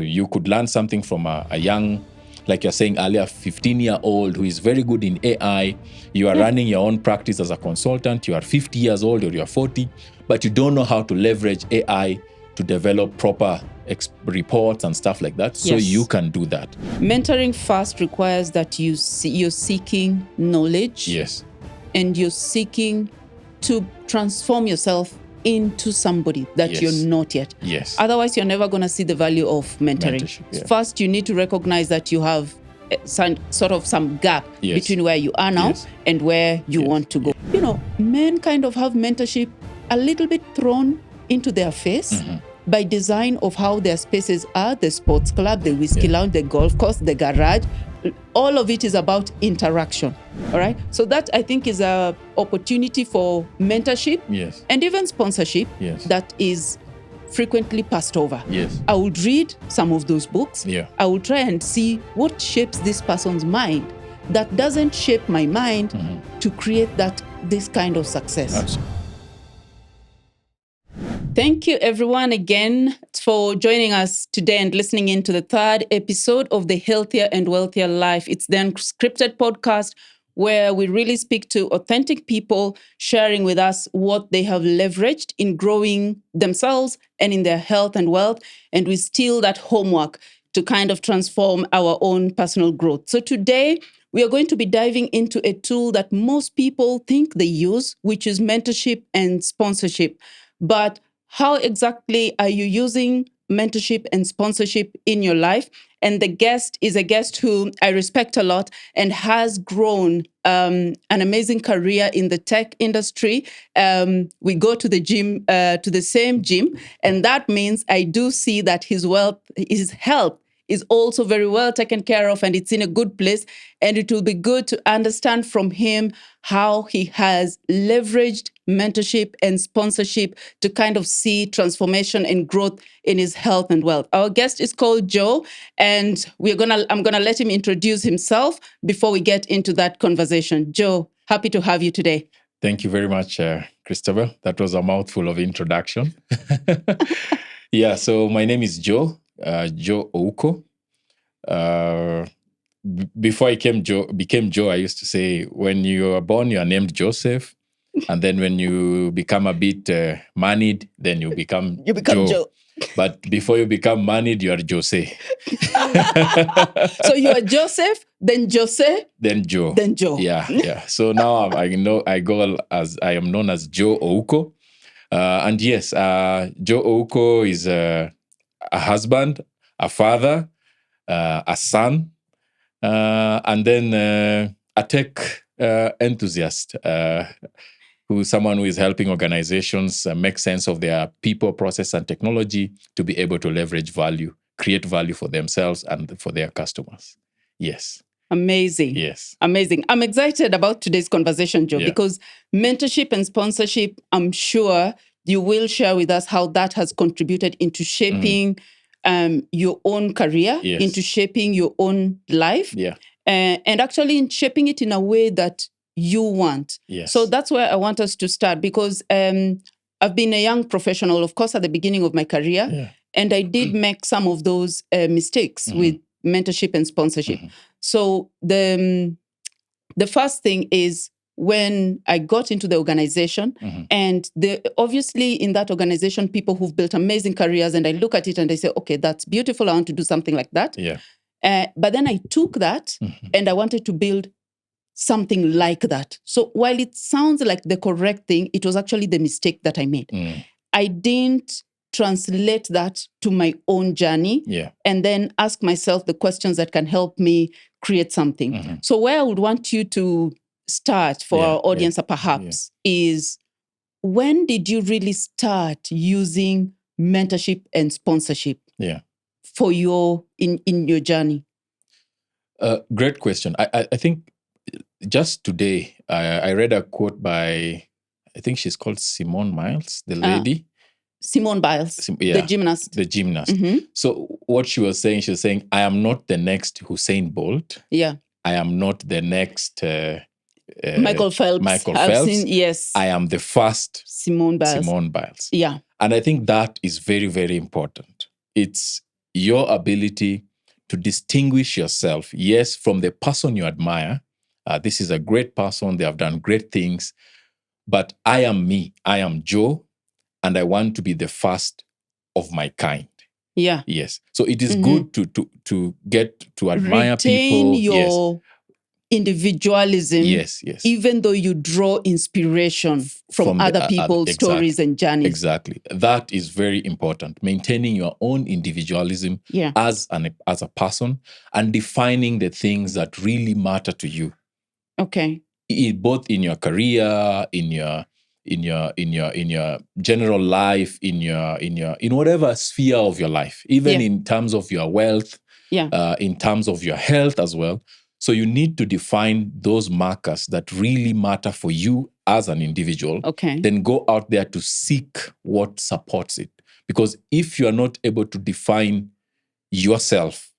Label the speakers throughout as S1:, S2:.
S1: you could learn something from a young, like you're saying earlier, 15-year-old who is very good in AI. You are running your own practice as a consultant. You are 50 years old or you're 40, but you don't know how to leverage AI to develop proper reports and stuff like that. So you can do that.
S2: Mentoring first requires that you're seeking knowledge.
S1: Yes.
S2: And you're seeking to transform yourself into somebody that you're not yet.
S1: Yes.
S2: Otherwise, you're never going to see the value of mentoring. First, you need to recognize that you have some gap between where you are now and where you want to go. You know, men kind of have mentorship a little bit thrown into their face by design of how their spaces are, the sports club, the whiskey lounge, the golf course, the garage. All of it is about interaction, all right? So that, I think, is an opportunity for mentorship and even sponsorship that is frequently passed over. I would read some of those books. I will try and see what shapes this person's mind that doesn't shape my mind to create this kind of success.
S1: Absolutely.
S2: Thank you, everyone, again for joining us today and listening in to the third episode of the Healthier and Wealthier Life. It's the Unscripted podcast where we really speak to authentic people sharing with us what they have leveraged in growing themselves and in their health and wealth. And we steal that homework to kind of transform our own personal growth. So today, we are going to be diving into a tool that most people think they use, which is mentorship and sponsorship. But how exactly are you using mentorship and sponsorship in your life? And the guest is a guest who I respect a lot and has grown an amazing career in the tech industry. We go to the gym, to the same gym, and that means I do see that his health is also very well taken care of and it's in a good place. And it will be good to understand from him how he has leveraged mentorship and sponsorship to kind of see transformation and growth in his health and wealth. Our guest is called Joe, and I'm gonna let him introduce himself before we get into that conversation. Joe, happy to have you today.
S1: Thank you very much, Christopher. That was a mouthful of introduction. So my name is Joe. Joe Ouko. Before I became Joe, I used to say, when you are born, you are named Joseph. And then when you become a bit moneyed, then you become Joe. But before you become moneyed, you are Jose.
S2: So you are Joseph, then Jose,
S1: then Joe.
S2: Then Joe.
S1: Yeah. So now I am known as Joe Ouko. And yes, Joe Ouko is a husband, a father, a son, and then a tech enthusiast, someone who is helping organizations make sense of their people, process, and technology to be able to leverage value, create value for themselves and for their customers. Yes.
S2: Amazing.
S1: Yes.
S2: Amazing. I'm excited about today's conversation, Joe, because mentorship and sponsorship, I'm sure you will share with us how that has contributed into shaping your own career, into shaping your own life, and actually in shaping it in a way that you want. So that's where I want us to start, because I've been a young professional, of course, at the beginning of my career, and I did make some of those mistakes with mentorship and sponsorship. So the first thing is, when I got into the organization, and obviously in that organization, people who've built amazing careers, and I look at it and I say, okay, that's beautiful. I want to do something like that. But then I took that and I wanted to build something like that. So while it sounds like the correct thing, it was actually the mistake that I made. I didn't translate that to my own journey and then ask myself the questions that can help me create something. So where I would want you to start for our audience perhaps is, when did you really start using mentorship and sponsorship for in your journey?
S1: Great question. I think just today I read a quote by, I think she's called Simone Miles, the lady.
S2: Simone Biles, the gymnast.
S1: The gymnast. So what she was saying, I am not the next Usain Bolt. I am not the next
S2: Michael Phelps.
S1: I am the first
S2: Simone Biles.
S1: And I think that is very, very important. It's your ability to distinguish yourself, yes, from the person you admire. This is a great person. They have done great things. But I am me. I am Joe, and I want to be the first of my kind.
S2: Yeah.
S1: Yes. So it is good to get to admire
S2: Retain
S1: people.
S2: your individualism.
S1: Yes.
S2: Even though you draw inspiration from other people's stories and journeys.
S1: Exactly. That is very important. Maintaining your own individualism as a person and defining the things that really matter to you.
S2: Okay.
S1: Both in your career, in your general life, in whatever sphere of your life, even in terms of your wealth, in terms of your health as well. So you need to define those markers that really matter for you as an individual.
S2: Okay.
S1: Then go out there to seek what supports it. Because if you are not able to define yourself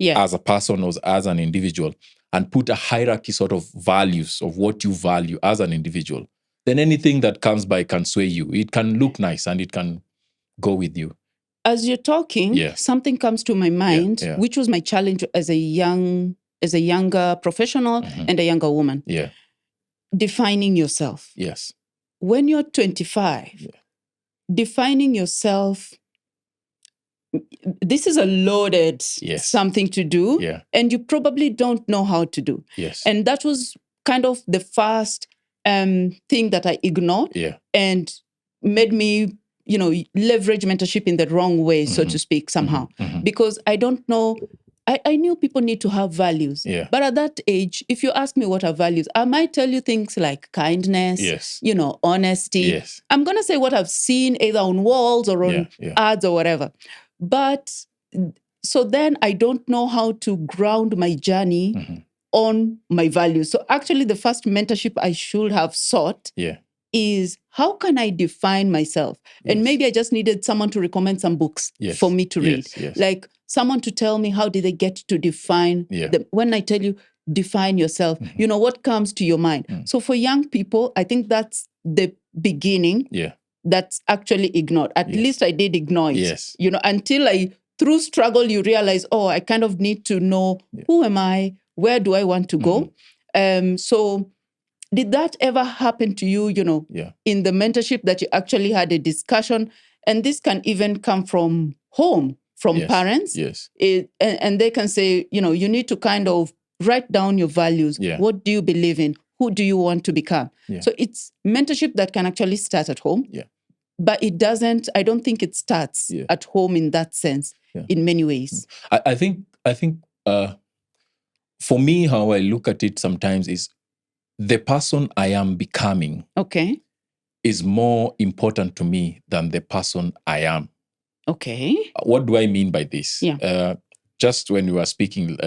S1: as a person or as an individual and put a hierarchy sort of values of what you value as an individual, then anything that comes by can sway you. It can look nice and it can go with you.
S2: As you're talking, something comes to my mind, which was my challenge as a younger professional and a younger woman.
S1: Yeah.
S2: Defining yourself.
S1: Yes.
S2: When you're 25, defining yourself, this is a loaded something to do, and you probably don't know how to do.
S1: Yes.
S2: And that was kind of the first thing that I ignored and made me, leverage mentorship in the wrong way, so to speak, somehow. Because I don't know, I knew people need to have values. But at that age, if you ask me what are values, I might tell you things like kindness, honesty. I'm going to say what I've seen either on walls or on ads or whatever. But so then I don't know how to ground my journey on my values. So actually the first mentorship I should have sought is how can I define myself? And maybe I just needed someone to recommend some books for me to read. Like someone to tell me how did they get to define them. When I tell you, define yourself, what comes to your mind? So for young people, I think that's the beginning. That's actually ignored. At least I did ignore it. Until through struggle, you realize, I kind of need to know who am I? Where do I want to go? So did that ever happen to you, in the mentorship that you actually had a discussion? And this can even come from home, from parents. And they can say, you need to kind of write down your values. What do you believe in? Who do you want to become? So it's mentorship that can actually start at home. But it doesn't, I don't think it starts at home in that sense, in many ways.
S1: I think for me, how I look at it sometimes is the person I am becoming is more important to me than the person I am.
S2: Okay.
S1: What do I mean by this? Just when we were speaking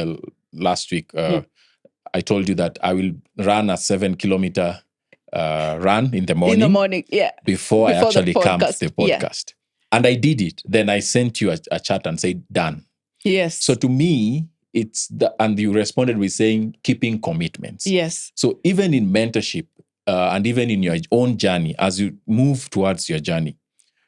S1: last week, I told you that I will run a 7-kilometer run in the morning. Before I actually come to the podcast. And I did it. Then I sent you a chat and said, done.
S2: Yes.
S1: So to me, and you responded with saying, keeping commitments.
S2: Yes.
S1: So even in mentorship and even in your own journey, as you move towards your journey,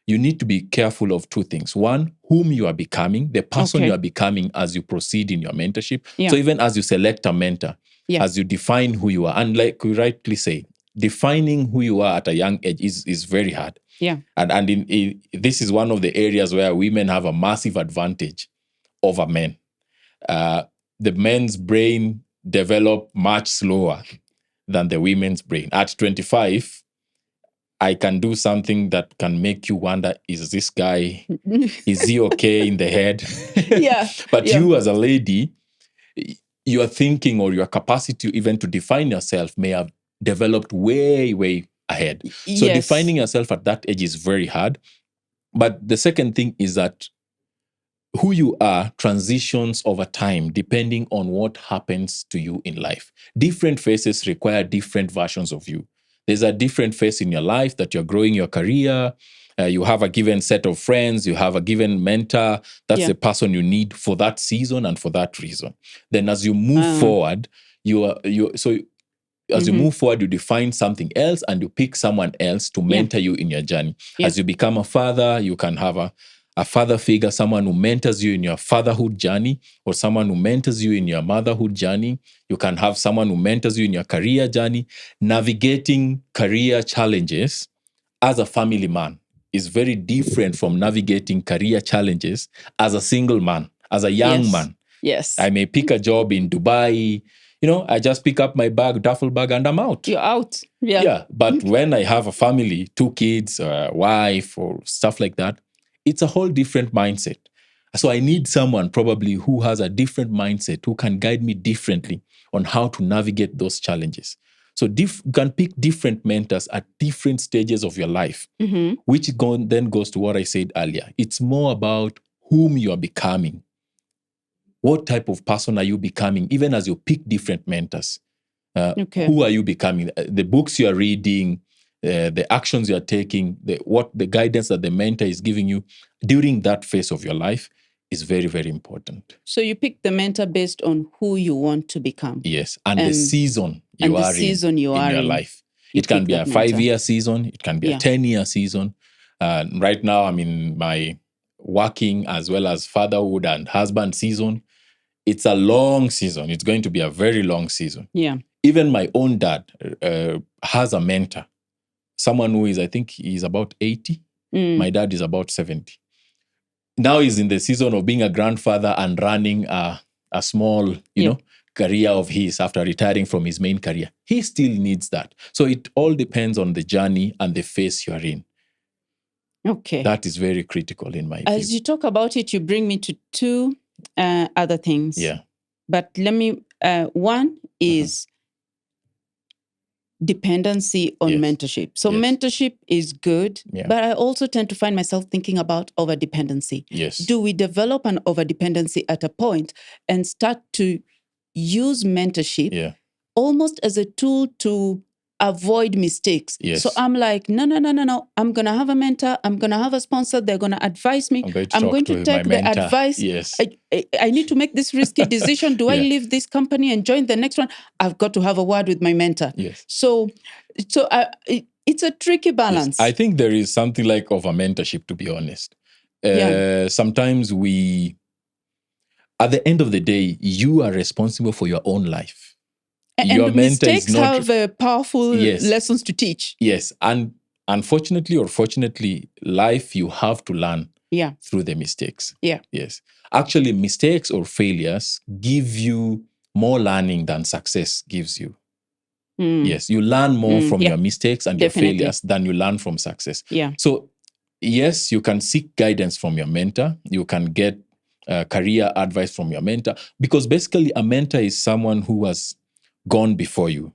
S1: you need to be careful of two things. One, whom you are becoming, the person you are becoming as you proceed in your mentorship. So even as you select a mentor, as you define who you are, and like we rightly say, defining who you are at a young age is very hard. And this is one of the areas where women have a massive advantage over men. The men's brain develop much slower than the women's brain. At 25, I can do something that can make you wonder, is this guy, is he okay in the head? But you as a lady, your thinking or your capacity even to define yourself may have developed way, way ahead. So defining yourself at that age is very hard. But the second thing is that who you are transitions over time depending on what happens to you in life. Different phases require different versions of you. There's a different phase in your life that you're growing your career. You have a given set of friends. You have a given mentor. That's the person you need for that season and for that reason. Then as you move forward, you move forward, you define something else and you pick someone else to mentor you in your journey. As you become a father, you can have a father figure, someone who mentors you in your fatherhood journey, or someone who mentors you in your motherhood journey. You can have someone who mentors you in your career journey. Navigating career challenges as a family man is very different from navigating career challenges as a single man, as a young man.
S2: Yes.
S1: I may pick a job in Dubai. I just pick up my bag, duffel bag, and I'm out.
S2: You're out. Yeah.
S1: Yeah. But when I have a family, 2 kids, a wife, or stuff like that, it's a whole different mindset. So I need someone probably who has a different mindset, who can guide me differently on how to navigate those challenges. So you can pick different mentors at different stages of your life, which then goes to what I said earlier. It's more about whom you are becoming. What type of person are you becoming, even as you pick different mentors? Who are you becoming? The books you are reading, the actions you are taking, the guidance that the mentor is giving you during that phase of your life is very, very important.
S2: So you pick the mentor based on who you want to become.
S1: Yes, and the season you are in your life. It can be a 5-year season. It can be a 10-year season. Right now, I'm in my working as well as fatherhood and husband season. It's a long season. It's going to be a very long season.
S2: Yeah.
S1: Even my own dad has a mentor. Someone who is, I think he's about 80. My dad is about 70. Now he's in the season of being a grandfather and running a small, career of his after retiring from his main career. He still needs that. So it all depends on the journey and the phase you're in.
S2: Okay.
S1: That is very critical in my view.
S2: As you talk about it, you bring me to 2 other things.
S1: Yeah.
S2: But let me, one is dependency on mentorship. So mentorship is good, but I also tend to find myself thinking about overdependency.
S1: Yes.
S2: Do we develop an overdependency at a point and start to use mentorship almost as a tool to avoid mistakes?
S1: Yes.
S2: So I'm like, no. I'm going to have a mentor. I'm going to have a sponsor. They're going to advise me. I'm going to take the advice.
S1: Yes.
S2: I need to make this risky decision. Do I leave this company and join the next one? I've got to have a word with my mentor.
S1: Yes.
S2: So it's a tricky balance.
S1: Yes. I think there is something like of a mentorship, to be honest. Sometimes at the end of the day, you are responsible for your own life.
S2: And mistakes have powerful lessons to teach.
S1: Yes. And unfortunately or fortunately, life you have to learn through the mistakes.
S2: Yeah.
S1: Yes. Actually, mistakes or failures give you more learning than success gives you. Yes. You learn more from your mistakes and your failures than you learn from success.
S2: Yeah.
S1: So, yes, you can seek guidance from your mentor. You can get career advice from your mentor, because basically a mentor is someone who has gone before you,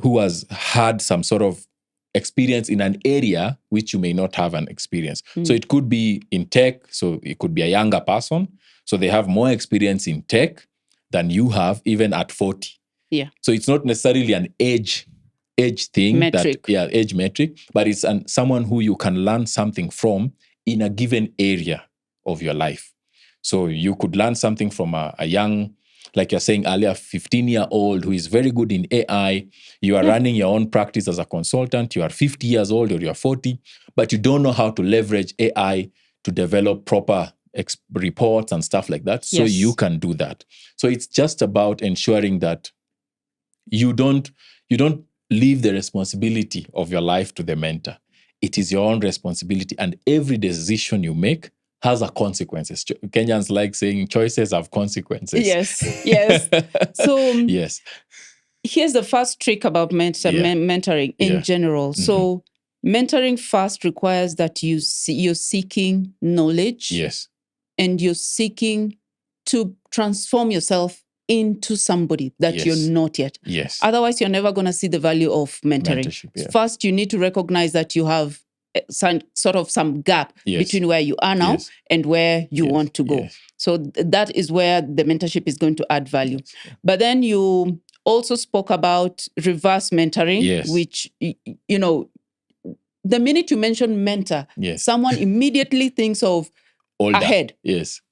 S1: who has had some sort of experience in an area which you may not have an experience. So it could be in tech. So it could be a younger person. So they have more experience in tech than you have, even at 40.
S2: Yeah.
S1: So it's not necessarily an age thing, age metric, but it's someone who you can learn something from in a given area of your life. So you could learn something from a young, like you're saying earlier, 15-year-old who is very good in AI. You are running your own practice as a consultant. You are 50 years old or you're 40, but you don't know how to leverage AI to develop proper reports and stuff like that. So you can do that. So it's just about ensuring that you don't leave the responsibility of your life to the mentor. It is your own responsibility, and every decision you make has a consequences. Kenyans like saying choices have consequences.
S2: Yes. So
S1: yes.
S2: Here's the first trick about mentoring in general. So mentoring first requires that you're seeking knowledge.
S1: Yes.
S2: And you're seeking to transform yourself into somebody that you're not yet.
S1: Yes.
S2: Otherwise, you're never going to see the value of mentoring. First, you need to recognize that you have some gap between where you are now and where you want to go. So that is where the mentorship is going to add value. But then you also spoke about reverse mentoring, which, the minute you mention mentor, someone immediately thinks of ahead.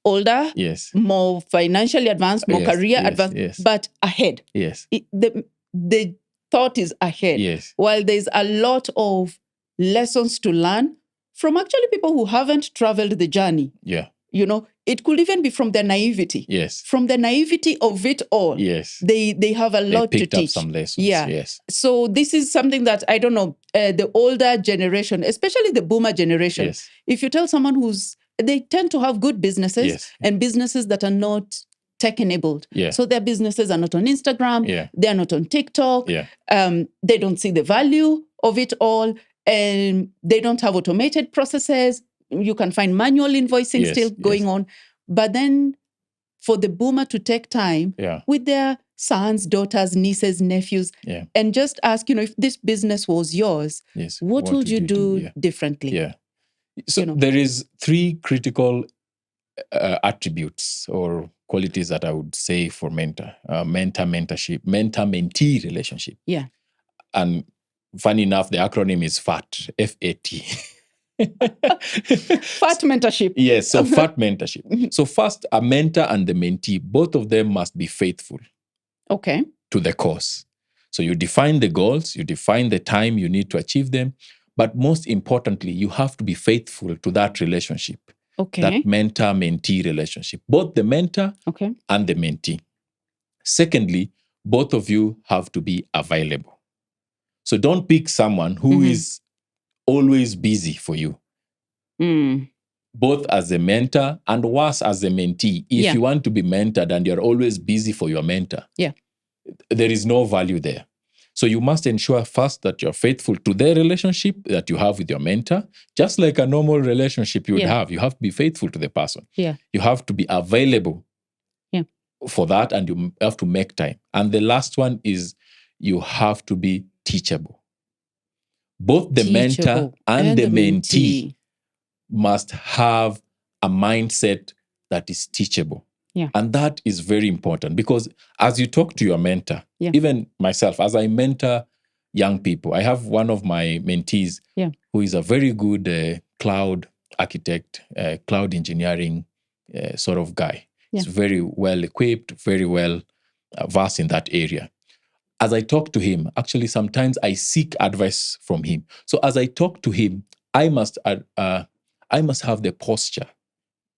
S2: Older, more financially advanced, more career advanced, but ahead. The thought is ahead. While there's a lot of lessons to learn from actually people who haven't traveled the journey.
S1: Yeah.
S2: You know, it could even be from their naivety.
S1: Yes.
S2: From the naivety of it all.
S1: Yes.
S2: They have a lot to teach.
S1: They picked up some lessons.
S2: Yeah.
S1: Yes.
S2: So this is something that, I don't know, the older generation, especially the boomer generation,
S1: Yes.
S2: if you tell someone they tend to have good businesses
S1: Yes.
S2: and businesses that are not tech-enabled.
S1: Yeah.
S2: So their businesses are not on Instagram.
S1: Yeah.
S2: They're not on TikTok.
S1: Yeah.
S2: They don't see the value of it all. And they don't have automated processes. You can find manual invoicing
S1: Yes.
S2: still going on. But then for the boomer to take time with their sons, daughters, nieces, nephews, and just ask, if this business was yours, what would you do differently?
S1: Yeah. So there is 3 critical attributes or qualities that I would say for mentorship, mentor-mentee relationship.
S2: Yeah.
S1: And funny enough, the acronym is FAT, F-A-T.
S2: FAT mentorship.
S1: Yes, so FAT mentorship. So first, a mentor and the mentee, both of them must be faithful to the cause. So you define the goals, you define the time you need to achieve them, but most importantly, you have to be faithful to that relationship, that mentor-mentee relationship, both the mentor and the mentee. Secondly, both of you have to be available. So don't pick someone who is always busy for you. Both as a mentor and worse as a mentee. If you want to be mentored and you're always busy for your mentor, there is no value there. So you must ensure first that you're faithful to the relationship that you have with your mentor, just like a normal relationship you would have. You have to be faithful to the person. You have to be available for that, and you have to make time. And the last one is you have to be teachable. Both the mentor and the mentee must have a mindset that is teachable. And that is very important, because as you talk to your mentor, even myself, as I mentor young people, I have one of my mentees who is a very good cloud architect, cloud engineering sort of guy. He's very well equipped, very well versed in that area. As I talk to him, actually, sometimes I seek advice from him. So as I talk to him, I must have the posture.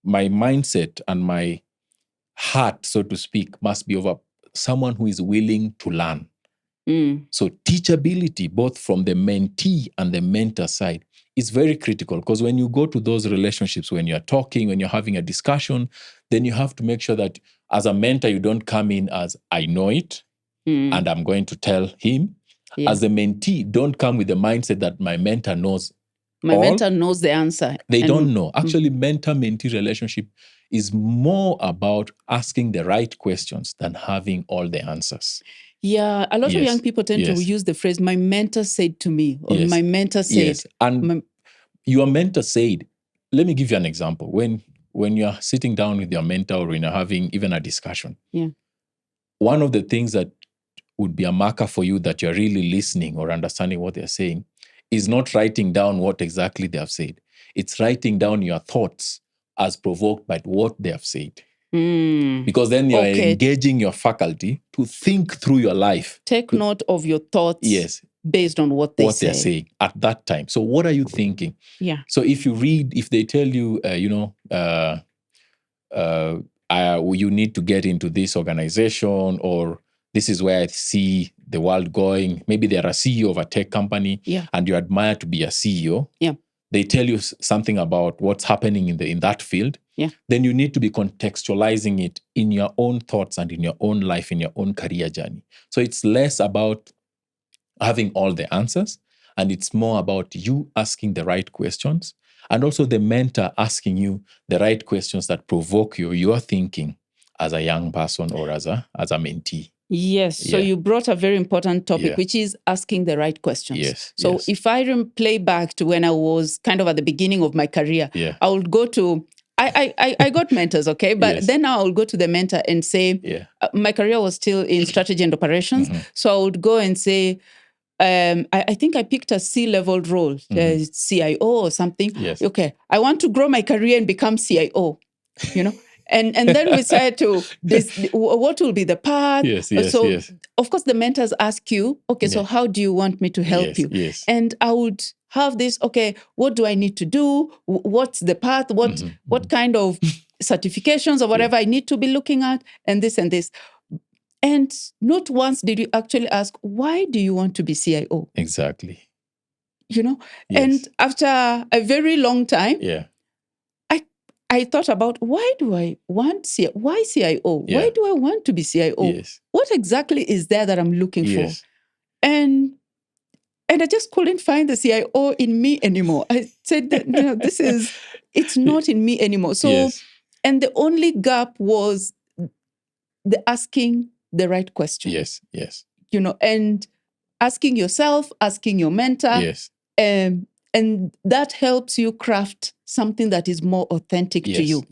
S1: My mindset and my heart, so to speak, must be over someone who is willing to learn. So teachability, both from the mentee and the mentor side, is very critical, because when you go to those relationships, when you're talking, when you're having a discussion, then you have to make sure that as a mentor, you don't come in as, I know it, and I'm going to tell him. As a mentee, don't come with the mindset that my mentor knows
S2: mentor knows the answer.
S1: They don't know. Actually, mentor-mentee relationship is more about asking the right questions than having all the answers.
S2: Yeah, a lot of young people tend to use the phrase, my mentor said to me, or my mentor said.
S1: Yes, and your mentor said, let me give you an example. When you're sitting down with your mentor, or when you're having even a discussion, one of the things that would be a marker for you that you're really listening or understanding what they're saying is not writing down what exactly they have said. It's writing down your thoughts as provoked by what they have said. Because then you're engaging your faculty to think through your life.
S2: Take note of your thoughts based on what they're
S1: saying at that time. So what are you thinking?
S2: Yeah.
S1: So if they tell you, you need to get into this organization, or this is where I see the world going. Maybe they're a CEO of a tech company and you admire to be a CEO.
S2: Yeah.
S1: They tell you something about what's happening in that field.
S2: Yeah.
S1: Then you need to be contextualizing it in your own thoughts and in your own life, in your own career journey. So it's less about having all the answers, and it's more about you asking the right questions, and also the mentor asking you the right questions that provoke your thinking as a young person or as a mentee.
S2: Yes. So you brought a very important topic, which is asking the right questions.
S1: Yes.
S2: So if I play back to when I was kind of at the beginning of my career, I would go to, I got mentors, okay? But then I would go to the mentor and say, my career was still in strategy and operations. So I would go and say, I think I picked a C-level role, CIO or something.
S1: Yes.
S2: Okay, I want to grow my career and become CIO, And then we said to this, what will be the path?
S1: Yes.
S2: Of course, the mentors ask you, okay, so how do you want me to help you?
S1: Yes.
S2: And I would have this, okay, what do I need to do? What's the path? What kind of certifications or whatever I need to be looking at? And this and this. And not once did you actually ask, why do you want to be CIO?
S1: Exactly.
S2: Yes. And after a very long time, I thought about, why do I want why CIO?
S1: Yeah.
S2: Why do I want to be CIO?
S1: Yes.
S2: What exactly is there that I'm looking for? And I just couldn't find the CIO in me anymore. I said that, it's not in me anymore. So, and the only gap was the asking the right question.
S1: Yes.
S2: And asking yourself, asking your mentor. And that helps you craft something that is more authentic to you.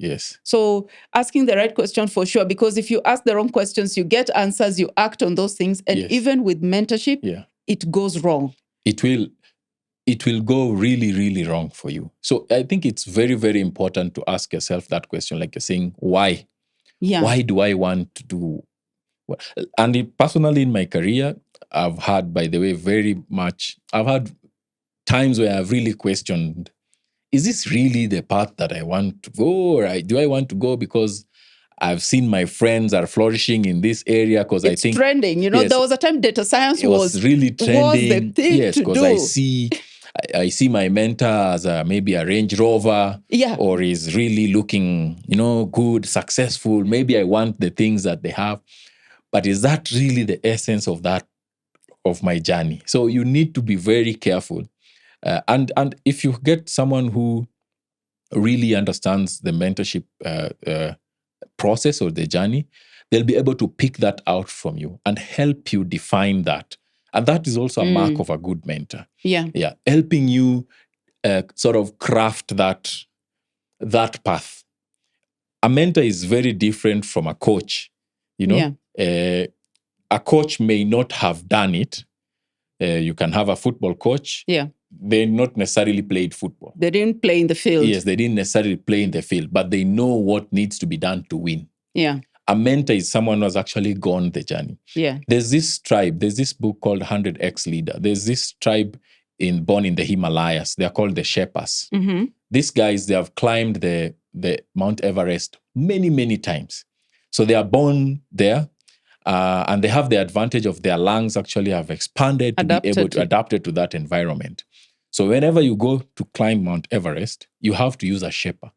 S2: So asking the right question for sure, because if you ask the wrong questions, you get answers, you act on those things. And even with mentorship, it goes wrong.
S1: It will go really, really wrong for you. So I think it's very, very important to ask yourself that question, like you're saying, why?
S2: Yeah.
S1: Why do I want to do? And personally in my career, I've had, by the way, I've had times where I've really questioned, is this really the path that I want to go? Or do I want to go because I've seen my friends are flourishing in this area? Because I think
S2: it's trending. There was a time data science
S1: was really trending.
S2: Was the thing to
S1: because I see my mentor as maybe a Range Rover, or is really looking, good, successful. Maybe I want the things that they have. But is that really the essence of my journey? So you need to be very careful. And if you get someone who really understands the mentorship process or the journey, they'll be able to pick that out from you and help you define that. And that is also a mark of a good mentor.
S2: Yeah.
S1: Helping you sort of craft that path. A mentor is very different from a coach. A coach may not have done it. You can have a football coach. They not necessarily played football.
S2: They didn't play in the field.
S1: Yes, they didn't necessarily play in the field, but they know what needs to be done to win.
S2: Yeah.
S1: A mentor is someone who has actually gone the journey.
S2: Yeah.
S1: There's this book called 100X Leader. There's this tribe born in the Himalayas. They're called the Sherpas.
S2: Mm-hmm.
S1: These guys, they have climbed the Mount Everest many, many times. So they are born there. And they have the advantage of their lungs actually have expanded to be able to adapt to that environment. So whenever you go to climb Mount Everest, you have to use a Sherpa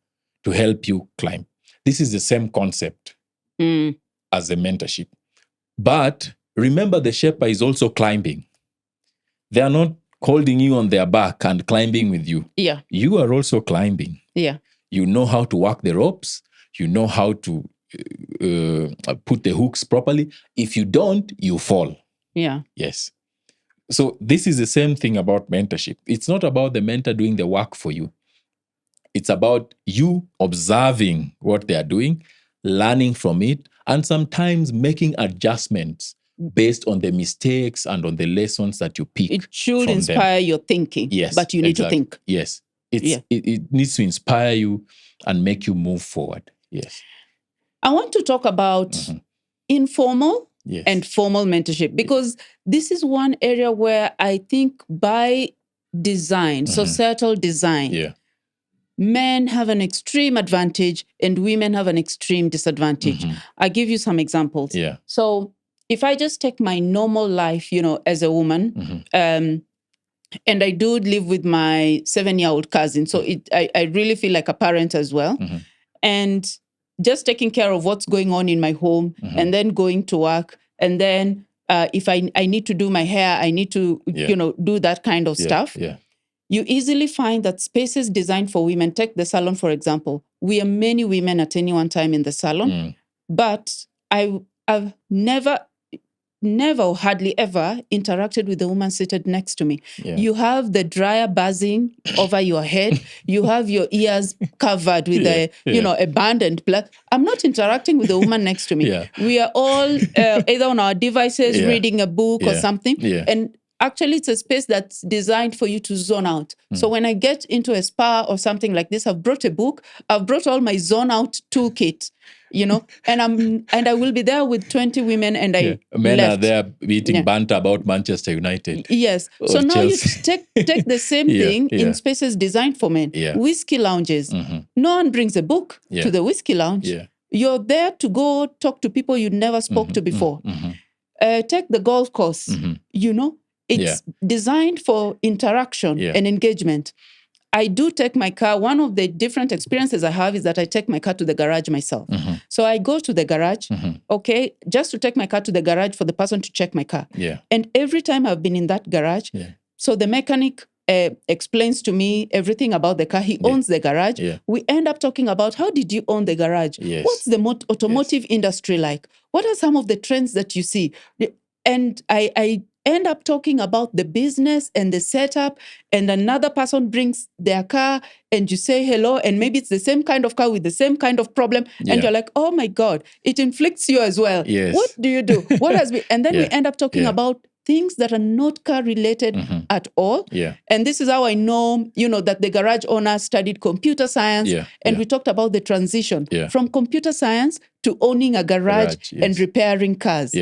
S1: to help you climb. This is the same concept as the mentorship. But remember, the Sherpa is also climbing. They are not holding you on their back and climbing with you.
S2: Yeah.
S1: You are also climbing.
S2: Yeah.
S1: You know how to work the ropes. You know how to put the hooks properly. If you don't, you fall.
S2: Yeah.
S1: Yes. So this is the same thing about mentorship. It's not about the mentor doing the work for you. It's about you observing what they are doing, learning from it, and sometimes making adjustments based on the mistakes and on the lessons that you pick.
S2: It should inspire your thinking.
S1: Yes,
S2: but you need to think.
S1: Yes. It needs to inspire you and make you move forward. Yes.
S2: I want to talk about informal and formal mentorship, because this is one area where I think by design, societal design, men have an extreme advantage and women have an extreme disadvantage. I'll give you some examples.
S1: Yeah.
S2: So if I just take my normal life, as a woman, and I do live with my 7-year-old cousin, so I really feel like a parent as well. And just taking care of what's going on in my home and then going to work. And then if I need to do my hair, I need to, do that kind of stuff.
S1: Yeah.
S2: You easily find that spaces designed for women, take the salon, for example. We are many women at any one time in the salon, but I've never or hardly ever interacted with a woman seated next to me. Yeah. You have the dryer buzzing over your head. You have your ears covered with a band and plug. I'm not interacting with the woman next to me. Yeah. We are all either on our devices reading a book or something. Yeah. And Actually, it's a space that's designed for you to zone out. So when I get into a spa or something like this, I've brought a book. I've brought all my zone out toolkit, and I will be there with 20 women, and I
S1: Men
S2: left.
S1: are there eating banter about Manchester United.
S2: Yes. So
S1: or
S2: now
S1: Chelsea.
S2: you take the same thing in spaces designed for men. Whiskey lounges. No one brings a book to the whiskey lounge. You're there to go talk to people you never spoke to before. Take the golf course. It's designed for interaction and engagement. I do take my car. One of the different experiences I have is that I take my car to the garage myself. So I go to the garage, just to take my car to the garage for the person to check my car. And every time I've been in that garage, so the mechanic explains to me everything about the car. He owns the garage. We end up talking about, how did you own the garage? What's the automotive industry like? What are some of the trends that you see? And I end up talking about the business and the setup, and another person brings their car and you say hello, and maybe it's the same kind of car with the same kind of problem. And you're like, oh my God, it inflicts you as well. What do you do? What has been? And then we end up talking about things that are not car related at all. And this is how I know, that the garage owner studied computer science. And we talked about the transition from computer science to owning a garage and repairing cars,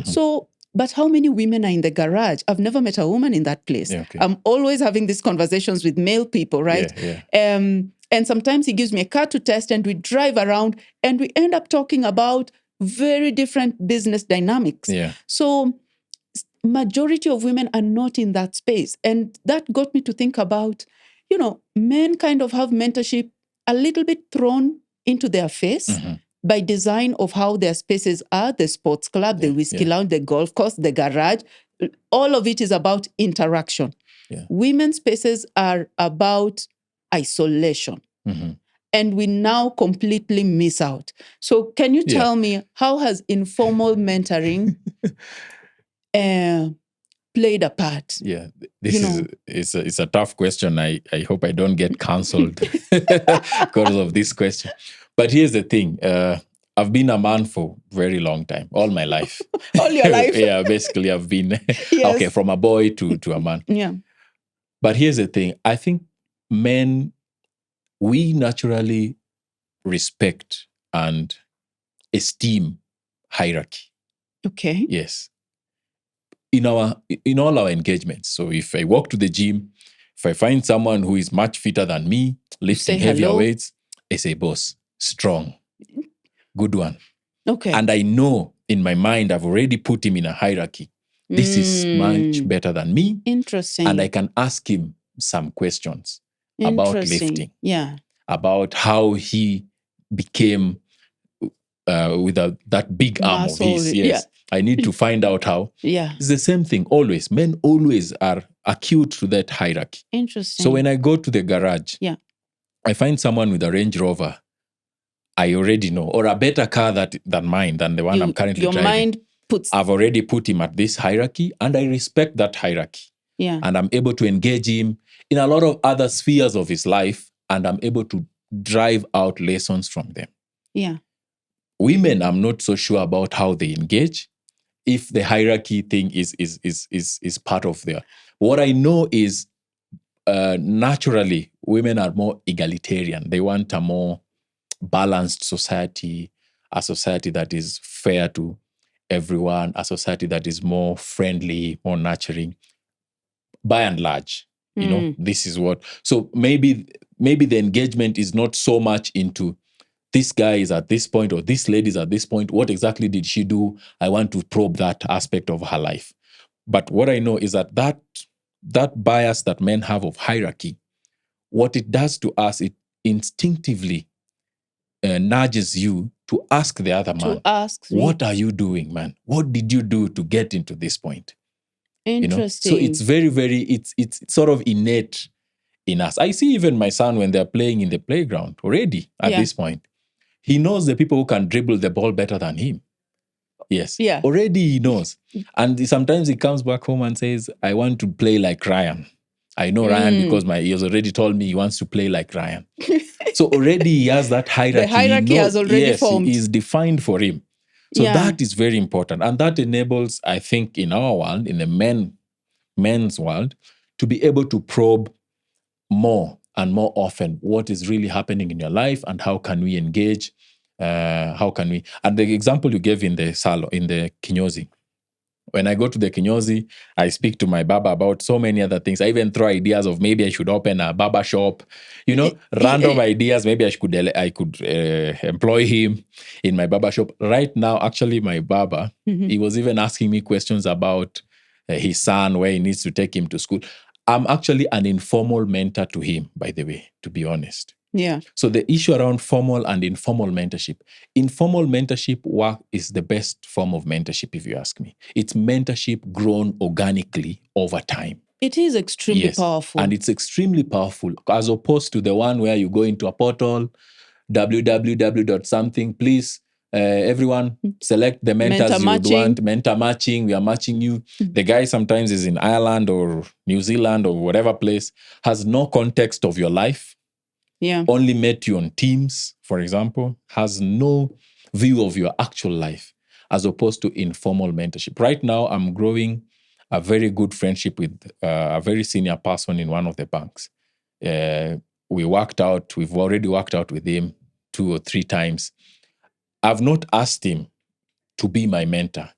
S2: So, but how many women are in the garage? I've never met a woman in that place. I'm always having these conversations with male people, right? And sometimes he gives me a car to test, and we drive around, and we end up talking about very different business dynamics. So majority of women are not in that space. And that got me to think about, men kind of have mentorship a little bit thrown into their face by design of how their spaces are, the sports club, the whiskey lounge, the golf course, the garage. All of it is about interaction. Women's spaces are about isolation. And we now completely miss out. So can you tell me, how has informal mentoring played a part?
S1: This is a tough question. I hope I don't get cancelled because of this question. But here's the thing. I've been a man for a very long time, all my life.
S2: All your life?
S1: Basically I've been, from a boy to a man. But here's the thing. I think men, we naturally respect and esteem hierarchy. Yes. In all our engagements. So if I walk to the gym, if I find someone who is much fitter than me, lifting heavier weights, I say, boss, strong, good one. And I know in my mind, I've already put him in a hierarchy. This is much better than me.
S2: Interesting.
S1: And I can ask him some questions about lifting. About how he became with that big arm of his. I need to find out how. It's the same thing always. Men always are acute to that hierarchy.
S2: Interesting.
S1: So when I go to the garage, I find someone with a Range Rover, I already know, or a better car than mine, than the one I'm currently driving. Your mind I've already put him at this hierarchy, and I respect that hierarchy. And I'm able to engage him in a lot of other spheres of his life, and I'm able to drive out lessons from them. Women, I'm not so sure about how they engage, if the hierarchy thing is part of their. What I know is naturally, women are more egalitarian. They want a more balanced society, a society that is fair to everyone, a society that is more friendly, more nurturing. By and large, this is what. So maybe the engagement is not so much into this guy is at this point or this lady is at this point. What exactly did she do? I want to probe that aspect of her life. But what I know is that bias that men have of hierarchy, what it does to us, it instinctively nudges you to ask the other man, what are you doing, man? What did you do to get into this point?
S2: Interesting.
S1: So it's very, very, it's sort of innate in us. I see even my son when they're playing in the playground already at this point. He knows the people who can dribble the ball better than him. Yes. Already he knows. And sometimes he comes back home and says, I want to play like Ryan. I know Ryan because he has already told me he wants to play like Ryan. So already he has that hierarchy.
S2: The hierarchy has already formed.
S1: It is defined for him. So that is very important. And that enables, I think, in our world, in the men men's world, to be able to probe more and more often what is really happening in your life and how can we engage, how can we, and the example you gave in the salon, in the kinyozi, when I go to the kinyozi, I speak to my baba about so many other things. I even throw ideas of maybe I should open a barber shop, random ideas. Maybe I could employ him in my barber shop. Right now, actually, my barber, he was even asking me questions about his son, where he needs to take him to school. I'm actually an informal mentor to him, by the way, to be honest.
S2: Yeah.
S1: So the issue around formal and informal mentorship work is the best form of mentorship, if you ask me. It's mentorship grown organically over time.
S2: It is extremely powerful.
S1: And it's extremely powerful, as opposed to the one where you go into a portal, www.something, please, everyone select the mentors you would want, mentor matching, we are matching you. The guy sometimes is in Ireland or New Zealand or whatever place, has no context of your life.
S2: Yeah.
S1: Only met you on Teams, for example, has no view of your actual life, as opposed to informal mentorship. Right now, I'm growing a very good friendship with a very senior person in one of the banks. We've already worked out with him 2 or 3 times. I've not asked him to be my mentor,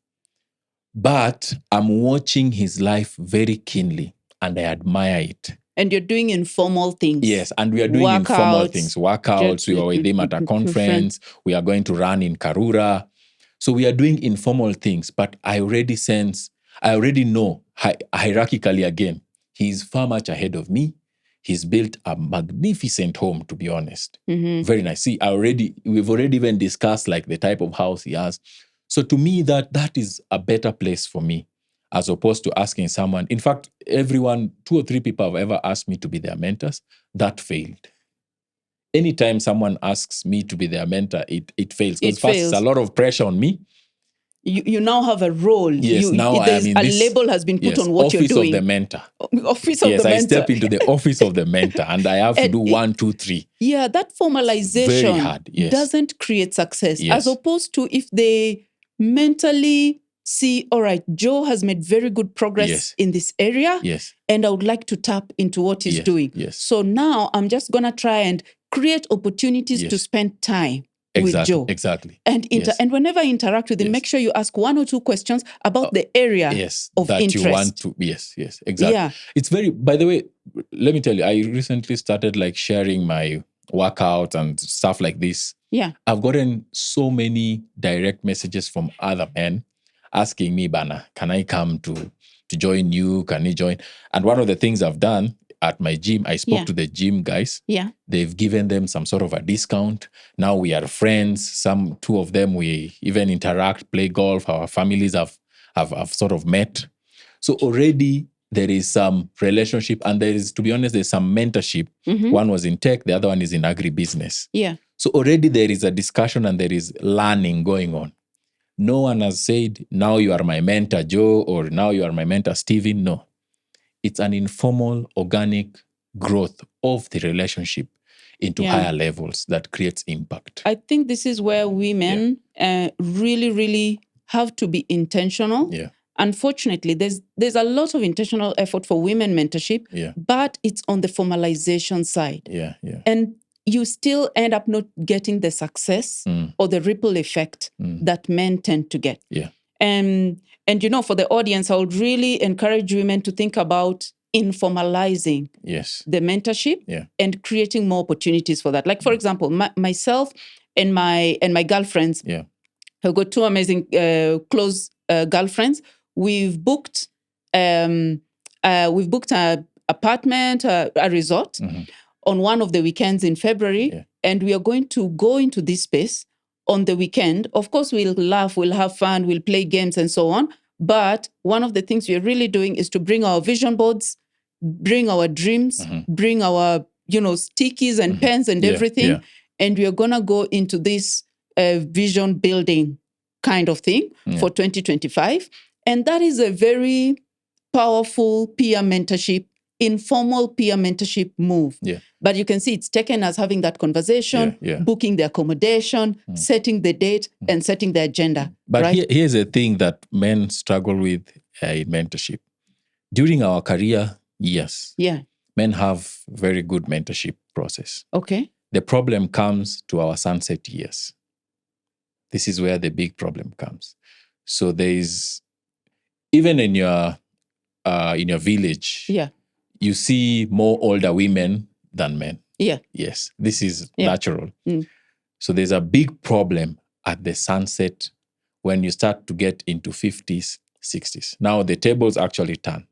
S1: but I'm watching his life very keenly and I admire it.
S2: And you're doing informal things.
S1: Yes, and we are doing informal things. Workouts, we are with him at a conference. We are going to run in Karura. So we are doing informal things, but I already know hierarchically again, he's far much ahead of me. He's built a magnificent home, to be honest. Very nice. See, we've already even discussed like the type of house he has. So to me, that is a better place for me, as opposed to asking someone. In fact, 2 or 3 people have ever asked me to be their mentors. That failed. Anytime someone asks me to be their mentor, it fails. Because first, it's a lot of pressure on me.
S2: You now have a role.
S1: Yes,
S2: a label has been put on what you're doing.
S1: Office of the mentor.
S2: Office of the mentor.
S1: Yes, I step into the office of the mentor and I have to do 1, 2, 3.
S2: Yeah, that formalization
S1: very hard, yes.
S2: doesn't create success. Yes. As opposed to if they mentally see, all right, Joe has made very good progress in this area.
S1: Yes.
S2: And I would like to tap into what he's doing.
S1: Yes.
S2: So now I'm just going to try and create opportunities to spend time with Joe.
S1: Exactly.
S2: And whenever I interact with him, make sure you ask 1 or 2 questions about the area of
S1: that
S2: interest.
S1: You want to. Yes, exactly.
S2: Yeah.
S1: It's by the way, let me tell you, I recently started like sharing my workout and stuff like this.
S2: Yeah.
S1: I've gotten so many direct messages from other men asking me, Bana, can I come to join you? Can you join? And one of the things I've done at my gym, I spoke to the gym guys.
S2: Yeah.
S1: They've given them some sort of a discount. Now we are friends. 2 of them, we even interact, play golf. Our families have sort of met. So already there is some relationship and there is, to be honest, there's some mentorship. One was in tech, the other one is in agribusiness.
S2: Yeah.
S1: So already there is a discussion and there is learning going on. No one has said, now you are my mentor, Joe, or now you are my mentor, Steven. No. It's an informal, organic growth of the relationship into higher levels that creates impact.
S2: I think this is where women really, really have to be intentional.
S1: Yeah.
S2: Unfortunately, there's a lot of intentional effort for women mentorship, but it's on the formalization side.
S1: Yeah.
S2: And you still end up not getting the success or the ripple effect that men tend to get.
S1: Yeah.
S2: And for the audience, I would really encourage women to think about informalizing the mentorship and creating more opportunities for that. Like, for example, myself and my girlfriends, I've got 2 amazing close girlfriends. We've booked a apartment, a resort on one of the weekends in February, and we are going to go into this space on the weekend. Of course, we'll laugh, we'll have fun, we'll play games and so on. But one of the things we're really doing is to bring our vision boards, bring our dreams, bring our, stickies and pens and everything. Yeah. And we are going to go into this vision building kind of thing for 2025. And that is a very powerful peer mentorship, informal peer mentorship move.
S1: Yeah.
S2: But you can see it's taken as having that conversation, booking the accommodation, setting the date, and setting the agenda.
S1: But here's a thing that men struggle with in mentorship. During our career years,
S2: Yeah.
S1: men have very good mentorship process.
S2: Okay.
S1: The problem comes to our sunset years. This is where the big problem comes. So there is, even in your village,
S2: Yeah.
S1: you see more older women than men.
S2: Yeah.
S1: Yes, this is
S2: Yeah.
S1: natural.
S2: Mm.
S1: So there's a big problem at the sunset when you start to get into 50s, 60s. Now the tables actually turn.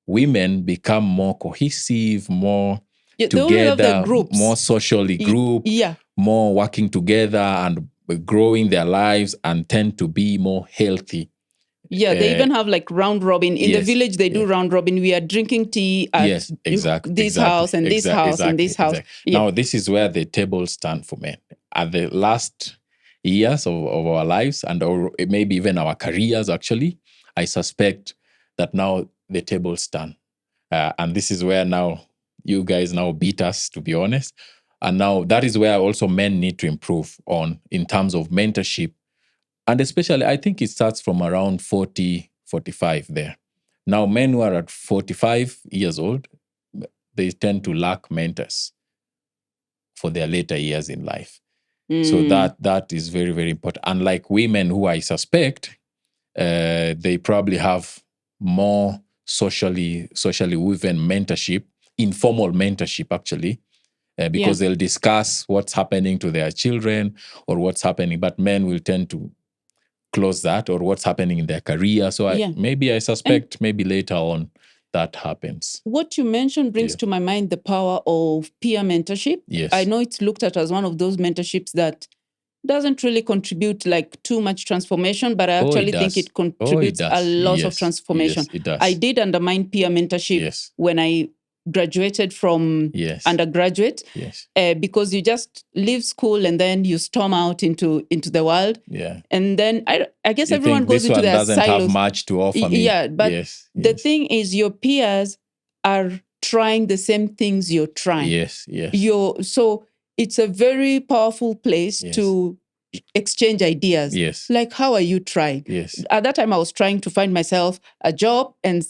S1: Women become more cohesive, more
S2: Yeah, they only have their
S1: together,
S2: groups.
S1: more socially grouped,
S2: Yeah.
S1: more working together and growing their lives, and tend to be more healthy.
S2: Yeah, they even have like round robin. In the
S1: Yes,
S2: village, they do
S1: yeah.
S2: round robin. We are drinking tea at
S1: Yes, exactly.
S2: this house and this house and this house. Yeah.
S1: Now, this is where the tables stand for men. At the last years of our lives, and or maybe even our careers, actually, I suspect that now the tables stand. And this is where now you guys now beat us, to be honest. And now that is where also men need to improve on in terms of mentorship. And especially, I think it starts from around 40, 45 there. Now, men who are at 45 years old, they tend to lack mentors for their later years in life. So that is very, very important. Unlike women who I suspect, they probably have more socially woven mentorship, informal mentorship actually, because they'll discuss what's happening to their children or what's happening. But men will tend to close that, or what's happening in their career. So I suspect maybe later on that happens.
S2: What you mentioned brings to my mind the power of peer mentorship.
S1: Yes.
S2: I know it's looked at as one of those mentorships that doesn't really contribute like too much transformation, but I actually think it contributes a lot of transformation.
S1: Yes, it does.
S2: I did undermine peer mentorship when I graduated from undergraduate, because you just leave school and then you storm out into the world.
S1: Yeah.
S2: And then I guess everyone goes into their
S1: doesn't
S2: silos.
S1: Have much to offer me.
S2: Yeah, but the thing is, your peers are trying the same things you're trying.
S1: Yes.
S2: So it's a very powerful place to exchange ideas.
S1: Yes.
S2: Like, how are you trying?
S1: Yes.
S2: At that time, I was trying to find myself a job and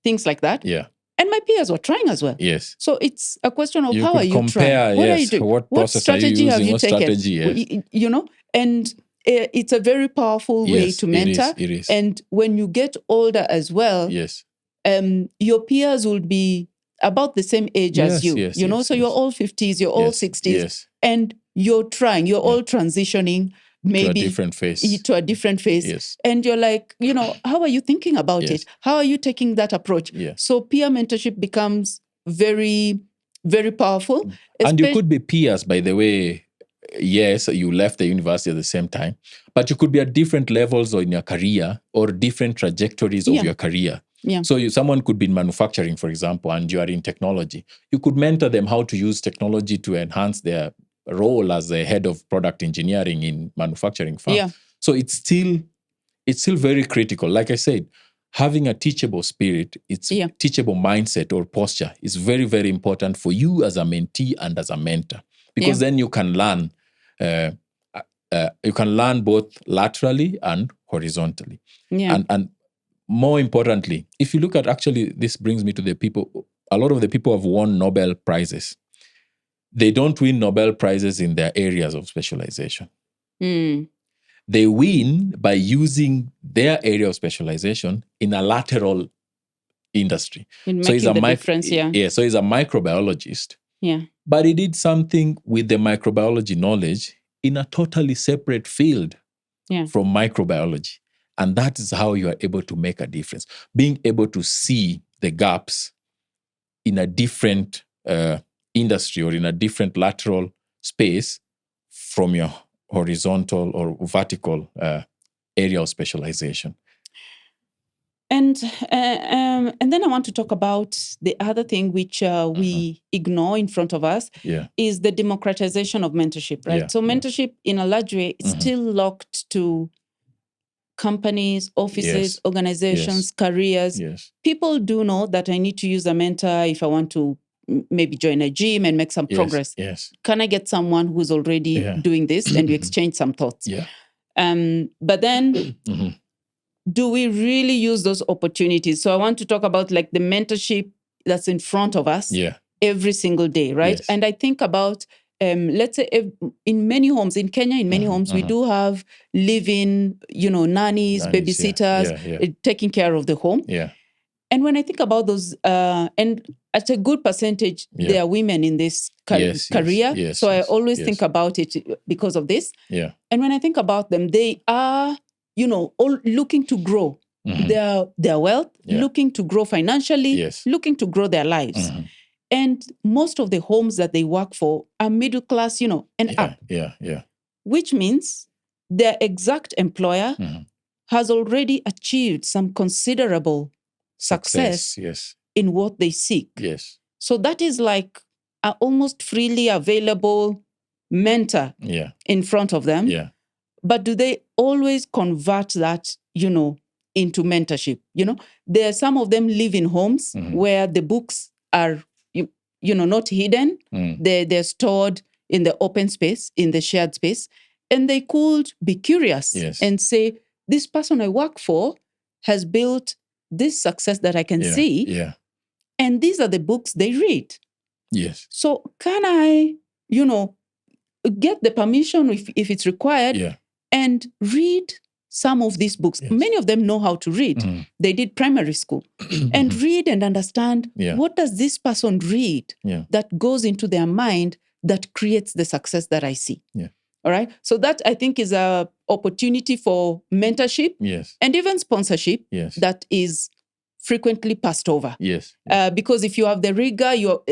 S2: things like that.
S1: Yeah.
S2: And my peers were trying as well.
S1: Yes.
S2: So it's a question of how are you
S1: compare,
S2: trying? What are you doing?
S1: What
S2: strategy
S1: are you using?
S2: have you
S1: what
S2: taken?
S1: Strategy, yes.
S2: You know, and it's a very powerful way to mentor.
S1: It is.
S2: And when you get older as well, your peers will be about the same age as you. So you're all 50s, you're all 60s, and you're trying. You're all transitioning. Maybe to a different phase.
S1: Yes.
S2: And you're like, how are you thinking about it? How are you taking that approach? So peer mentorship becomes very, very powerful.
S1: And you could be peers, by the way. Yes, you left the university at the same time, but you could be at different levels in your career or different trajectories of your career.
S2: Yeah.
S1: So someone could be in manufacturing, for example, and you are in technology. You could mentor them how to use technology to enhance their role as the head of product engineering in manufacturing firm.
S2: Yeah.
S1: So it's still very critical. Like I said, having a teachable spirit, teachable mindset or posture is very, very important for you as a mentee and as a mentor, because then you can learn. You can learn both laterally and horizontally.
S2: Yeah.
S1: And more importantly, if you look at, actually, this brings me to the people. A lot of the people have won Nobel Prizes. They don't win Nobel Prizes in their areas of specialization. They win by using their area of specialization in a lateral industry.
S2: So he's a difference,
S1: so he's a microbiologist.
S2: Yeah.
S1: But he did something with the microbiology knowledge in a totally separate field from microbiology. And that is how you are able to make a difference. Being able to see the gaps in a different industry or in a different lateral space from your horizontal or vertical area of specialization.
S2: And then I want to talk about the other thing which we ignore in front of us is the democratization of mentorship, right?
S1: Yeah,
S2: so mentorship in a large way is still locked to companies, offices, organizations, careers. People do know that I need to use a mentor if I want to maybe join a gym and make some progress. Can I get someone who's already doing this? And you exchange some thoughts. But then do we really use those opportunities? So I want to talk about like the mentorship that's in front of us every single day, right?
S1: Yes.
S2: And I think about, let's say in many homes, in Kenya, in many homes, we do have living, nannies, babysitters, taking care of the home.
S1: Yeah.
S2: And when I think about those, and at a good percentage, there are women in this career. I always think about it because of this.
S1: Yeah.
S2: And when I think about them, they are, all looking to grow their wealth, looking to grow financially, looking to grow their lives. And most of the homes that they work for are middle class, and up.
S1: Yeah.
S2: Which means their exact employer has already achieved some considerable success in what they seek.
S1: Yes.
S2: So that is like an almost freely available mentor in front of them.
S1: Yeah.
S2: But do they always convert that, into mentorship? There are some of them live in homes where the books are, not hidden. They're stored in the open space, in the shared space. And they could be curious and say, this person I work for has built this success that I can see.
S1: Yeah.
S2: And these are the books they read.
S1: Yes.
S2: So can I, get the permission if it's required and read some of these books? Many of them know how to read. They did primary school. And read and understand what does this person read that goes into their mind that creates the success that I see.
S1: Yeah.
S2: All right. So that I think is a opportunity for mentorship and even sponsorship that is frequently passed over.
S1: Yes.
S2: Because if you have the rigor, you're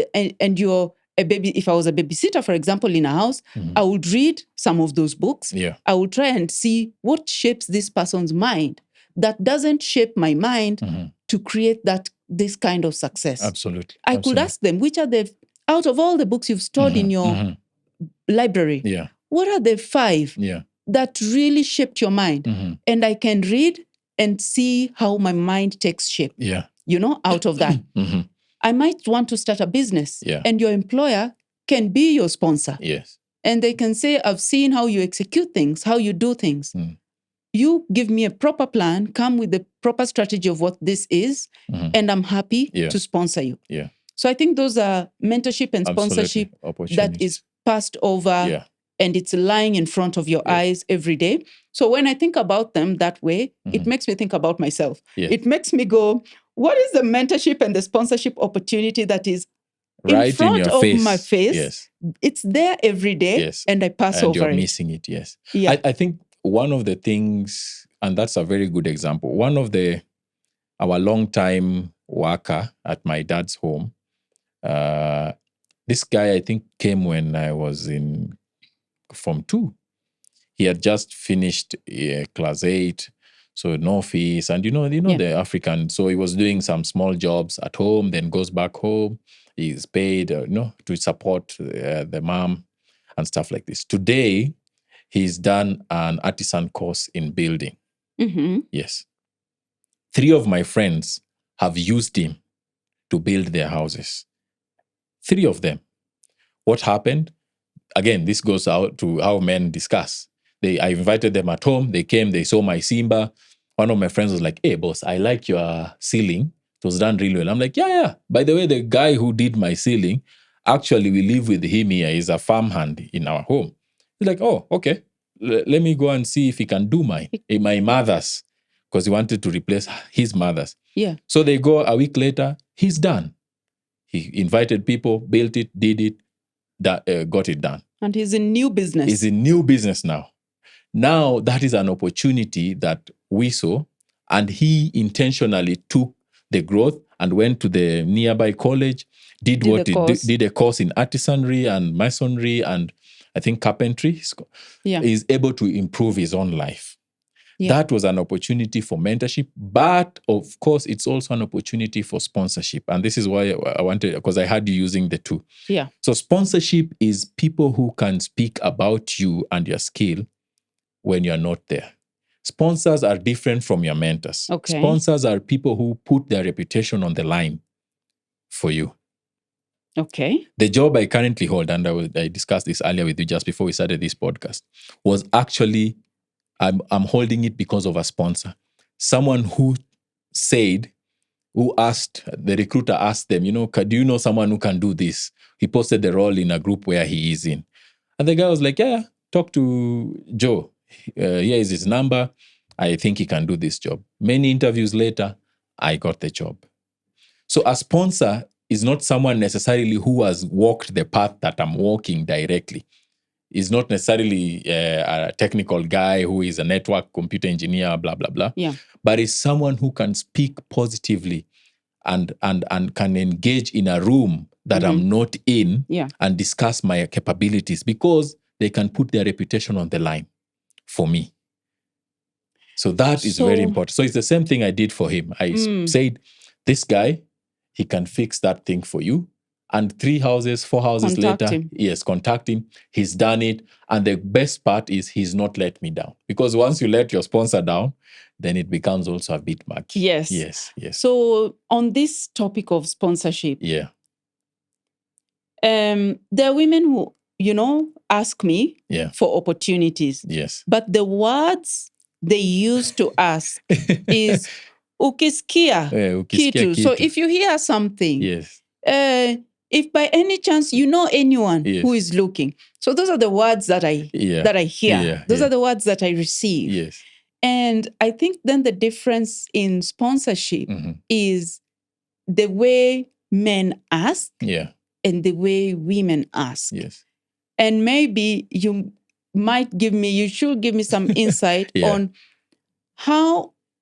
S2: a baby. If I was a babysitter, for example, in a house, I would read some of those books.
S1: Yeah.
S2: I would try and see what shapes this person's mind that doesn't shape my mind to create this kind of success.
S1: Absolutely.
S2: I could ask them, which are out of all the books you've stored in your library, what are the 5 that really shaped your mind? And I can read and see how my mind takes shape, out of that. I might want to start a business and your employer can be your sponsor.
S1: Yes.
S2: And they can say, I've seen how you execute things, how you do things. You give me a proper plan, come with the proper strategy of what this is, and I'm happy to sponsor you.
S1: Yeah.
S2: So I think those are mentorship and sponsorship that is passed over and it's lying in front of your eyes every day. So when I think about them that way, it makes me think about myself. It makes me go, what is the mentorship and the sponsorship opportunity that is
S1: right
S2: in front of my face?
S1: Yes.
S2: It's there every day and I pass over
S1: you're
S2: it.
S1: Missing it, yes.
S2: Yeah.
S1: I think one of the things, and that's a very good example, one of our long-time worker at my dad's home, this guy, I think, came when I was in Form 2. He had just finished class 8, so no fees. And the African, so he was doing some small jobs at home, then goes back home. He's paid, to support the mom and stuff like this. Today, he's done an artisan course in building. Yes. 3 of my friends have used him to build their houses. 3 of them. What happened? Again, this goes out to how men discuss. I invited them at home. They came, they saw my Simba. One of my friends was like, hey, boss, I like your ceiling. It was done really well. I'm like, yeah. By the way, the guy who did my ceiling, actually, we live with him here. He's a farmhand in our home. He's like, oh, okay. Let me go and see if he can do my mother's, because he wanted to replace his mother's.
S2: Yeah.
S1: So they go a week later, he's done. He invited people, built it, did it, got it done.
S2: And he's in new business.
S1: He's in new business now. Now, that is an opportunity that we saw, and he intentionally took the growth and went to the nearby college, did a course in artisanry and masonry and I think carpentry. He's able to improve his own life. Yeah. That was an opportunity for mentorship, but of course, it's also an opportunity for sponsorship. And this is why I wanted, because I had you using the 2.
S2: Yeah.
S1: So sponsorship is people who can speak about you and your skill when you're not there. Sponsors are different from your mentors.
S2: Okay.
S1: Sponsors are people who put their reputation on the line for you.
S2: Okay.
S1: The job I currently hold, and I discussed this earlier with you just before we started this podcast, was actually, I'm holding it because of a sponsor. someone who the recruiter asked them, do you know someone who can do this? He posted the role in a group where he is in. And the guy was like, yeah, talk to Joe. Here is his number. I think he can do this job. Many interviews later, I got the job. So a sponsor is not someone necessarily who has walked the path that I'm walking directly. Is not necessarily a technical guy who is a network computer engineer, blah, blah, blah.
S2: Yeah.
S1: But is someone who can speak positively and can engage in a room that I'm not in and discuss my capabilities, because they can put their reputation on the line for me. So that is very important. So it's the same thing I did for him. I said, this guy, he can fix that thing for you. And 4 houses later, contact him. He's done it. And the best part is he's not let me down. Because once you let your sponsor down, then it becomes also a bit murky.
S2: Yes. So on this topic of sponsorship, there are women who, ask me for opportunities.
S1: Yes.
S2: But the words they use to ask is ukisikia kitu. So if you hear something, if by any chance you know anyone who is looking, so those are the words that I hear. Those are the words that I receive.
S1: Yes.
S2: And I think then the difference in sponsorship is the way men ask and the way women ask.
S1: Yes.
S2: And maybe you should give me some insight on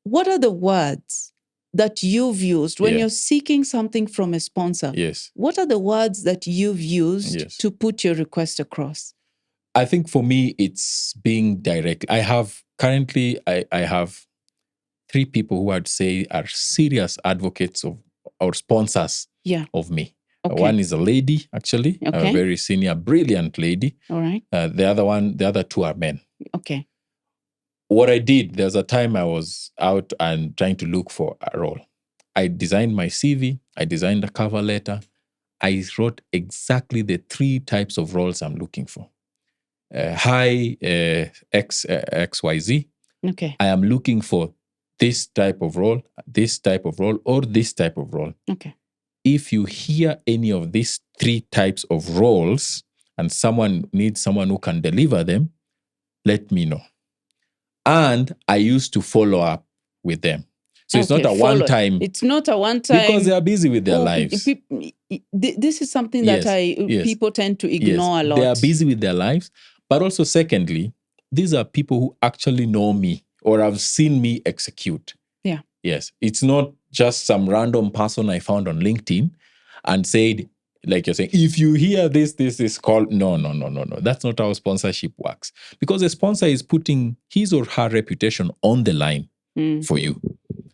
S2: what are the words that you've used when you're seeking something from a sponsor?
S1: Yes.
S2: What are the words that you've used to put your request across?
S1: I think for me, it's being direct. I have 3 people who I'd say are serious advocates of or sponsors of me.
S2: Okay.
S1: One is a lady, actually, a very senior, brilliant lady.
S2: All right.
S1: The other 2 are men.
S2: Okay.
S1: What I did, there's a time I was out and trying to look for a role. I designed my CV. I designed a cover letter. I wrote exactly the 3 types of roles I'm looking for. XYZ.
S2: Okay.
S1: I am looking for this type of role, this type of role, or this type of role.
S2: Okay.
S1: If you hear any of these 3 types of roles and someone needs someone who can deliver them, let me know. And I used to follow up with them. So it's not a one-time.
S2: It's not a one-time.
S1: Because they are busy with their lives.
S2: This is something that people tend to ignore a lot.
S1: They are busy with their lives. But also, secondly, these are people who actually know me or have seen me execute.
S2: Yeah.
S1: Yes. It's not just some random person I found on LinkedIn and said, like you're saying, if you hear this is called. No. That's not how sponsorship works. Because a sponsor is putting his or her reputation on the line for you.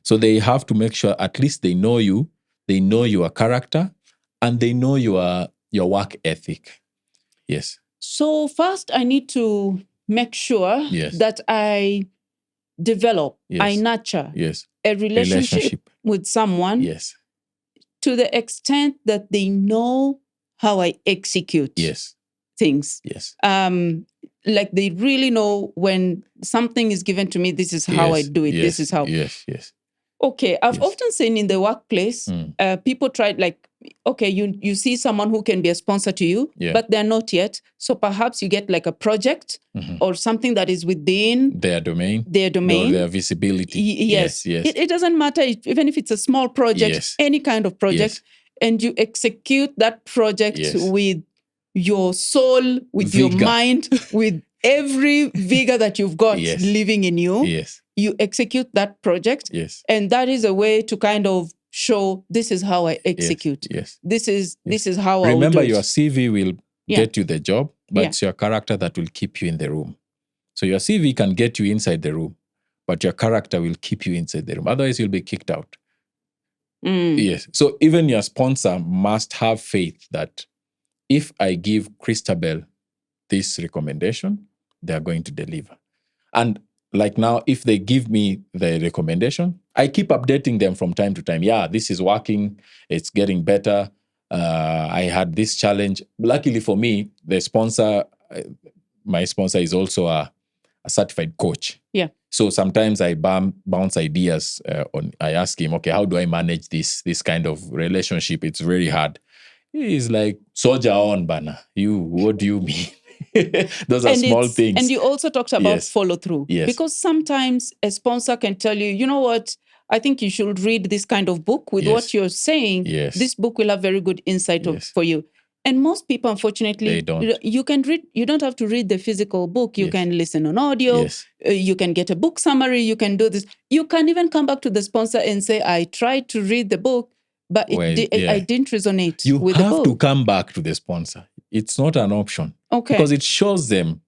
S1: So they have to make sure at least they know you, they know your character, and they know your work ethic. Yes.
S2: So first I need to make sure that I develop, I nurture a relationship with someone to the extent that they know how I execute things.
S1: Yes.
S2: Like they really know when something is given to me, this is how I do it. This is how.
S1: Yes.
S2: Okay. I've often seen in the workplace, people try you see someone who can be a sponsor to you, but they're not yet. So perhaps you get like a project or something that is within
S1: their domain,
S2: or
S1: their visibility.
S2: Yes. It doesn't matter even if it's a small project, any kind of project, and you execute that project with your soul, with
S1: vigor.
S2: your mind, with every vigor that you've got living in you.
S1: Yes.
S2: You execute that project.
S1: Yes.
S2: And that is a way to kind of show this is how I execute.
S1: Yes.
S2: This is how I
S1: remember
S2: do it.
S1: Your CV will get you the job, but it's your character that will keep you in the room. So your CV can get you inside the room, but your character will keep you inside the room. Otherwise, you'll be kicked out. Yes. So even your sponsor must have faith that if I give Christabel this recommendation, they're going to deliver. And like now, if they give me the recommendation, I keep updating them from time to time. Yeah, this is working. It's getting better. I had this challenge. Luckily for me, the sponsor, my sponsor is also a certified coach.
S2: Yeah.
S1: So sometimes I bounce ideas on. I ask him, okay, how do I manage this kind of relationship? It's very hard. He's like, soldier on, Bana. What do you mean? Those are small things.
S2: And you also talked about
S1: Yes.
S2: follow through.
S1: Yes.
S2: Because sometimes a sponsor can tell you, you know what, I think you should read this kind of book with
S1: Yes.
S2: what you're saying.
S1: Yes.
S2: This book will have very good insight for you. And most people, unfortunately,
S1: they don't.
S2: You can read. You don't have to read the physical book. You
S1: Yes.
S2: can listen on audio.
S1: Yes.
S2: You can get a book summary. You can do this. You can even come back to the sponsor and say, I tried to read the book, but I didn't resonate with the book.
S1: You have to come back to the sponsor. It's not an option.
S2: Okay.
S1: Because it shows them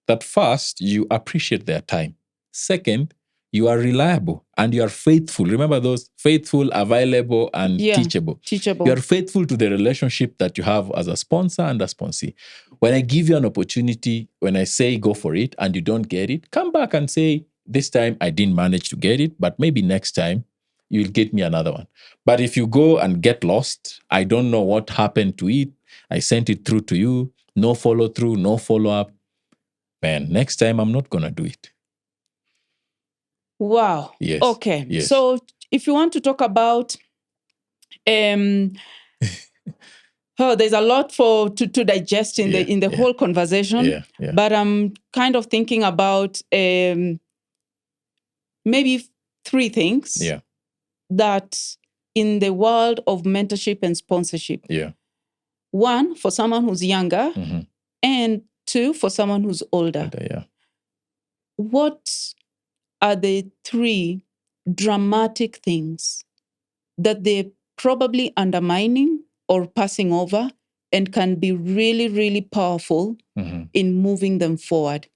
S1: that first, you appreciate their time. Second, you are reliable and you are faithful. Remember those: faithful, available, and teachable. You are faithful to the relationship that you have as a sponsor and a sponsee. When I give you an opportunity, when I say go for it and you don't get it, come back and say, this time I didn't manage to get it, but maybe next time you'll get me another one. But if you go and get lost, I don't know what happened to it. I sent it through to you. No follow through, no follow up. Man, next time I'm not going to do it.
S2: Wow.
S1: Yes.
S2: Okay.
S1: Yes.
S2: So if you want to talk about, there's a lot to digest in the whole conversation.
S1: Yeah.
S2: But I'm kind of thinking about maybe 3 things that in the world of mentorship and sponsorship.
S1: Yeah.
S2: 1, for someone who's younger,
S1: Mm-hmm.
S2: and 2, for someone who's older.
S1: Yeah.
S2: What are the 3 dramatic things that they're probably undermining or passing over and can be really, really powerful in moving them forward?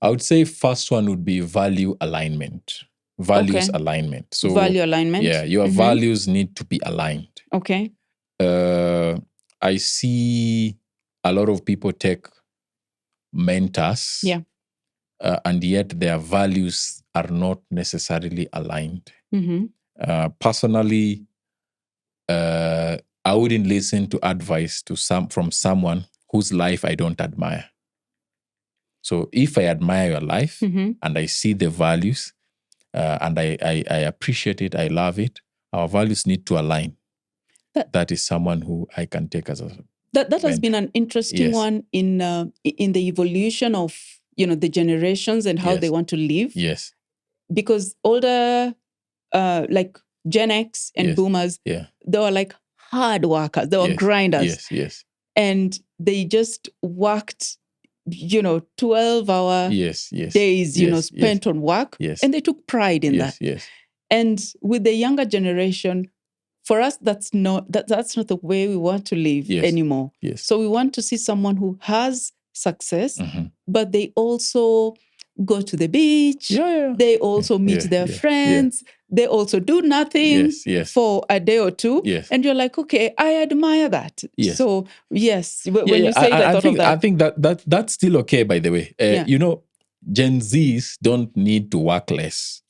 S1: I would say first one would be value alignment. Values alignment. So
S2: value alignment.
S1: Yeah, your values need to be aligned.
S2: Okay.
S1: I see a lot of people take mentors.
S2: Yeah.
S1: And yet their values are not necessarily aligned.
S2: Mm-hmm.
S1: Personally, I wouldn't listen to advice from someone whose life I don't admire. So if I admire your life and I see the values and I appreciate it, I love it, our values need to align. That is someone who I can take as a
S2: that has been an interesting one in the evolution of the generations and how they want to live.
S1: Yes.
S2: Because older, like Gen X and boomers, they were like hard workers. They were grinders.
S1: Yes.
S2: And they just worked, 12-hour days, spent on work.
S1: Yes.
S2: And they took pride in that.
S1: Yes.
S2: And with the younger generation, for us, that's not the way we want to live anymore.
S1: Yes.
S2: So we want to see someone who has success, but they also go to the beach. They also meet their friends. They also do nothing for a day or two.
S1: Yes.
S2: And you're like, okay, I admire that.
S1: Yes.
S2: So, yes, when you say I thought of that.
S1: I think that's still okay, by the way. Gen Zs don't need to work less.